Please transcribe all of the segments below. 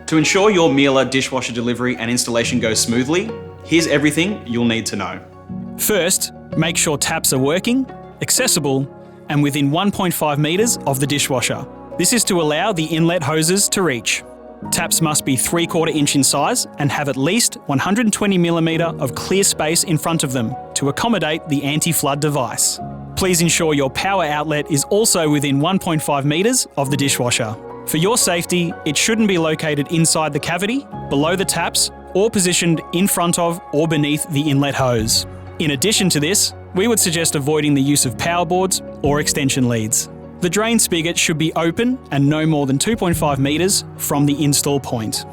To ensure your Miele dishwasher delivery and installation goes smoothly, here's everything you'll need to know. First, make sure taps are working, accessible, and within 1.5 metres of the dishwasher. This is to allow the inlet hoses to reach. Taps must be 3/4 inch in size and have at least 120mm of clear space in front of them to accommodate the anti-flood device. Please ensure your power outlet is also within 1.5 metres of the dishwasher. For your safety, it shouldn't be located inside the cavity, below the taps, or positioned in front of or beneath the inlet hose. In addition to this, we would suggest avoiding the use of power boards or extension leads. The drain spigot should be open and no more than 2.5 metres from the install point.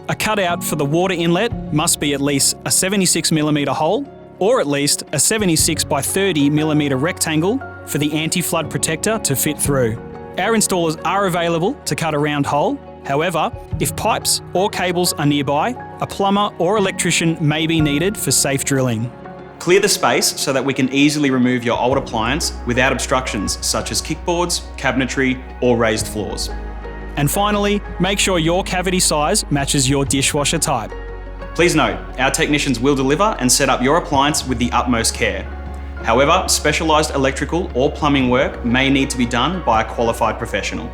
A cutout for the water inlet must be at least a 76mm hole or at least a 76 by 30mm rectangle for the anti-flood protector to fit through. Our installers are available to cut a round hole. However, if pipes or cables are nearby, a plumber or electrician may be needed for safe drilling. Clear the space so that we can easily remove your old appliance without obstructions such as kickboards, cabinetry, or raised floors. And finally, make sure your cavity size matches your dishwasher type. Please note, our technicians will deliver and set up your appliance with the utmost care. However, specialised electrical or plumbing work may need to be done by a qualified professional.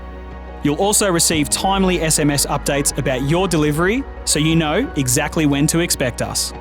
You'll also receive timely SMS updates about your delivery so you know exactly when to expect us.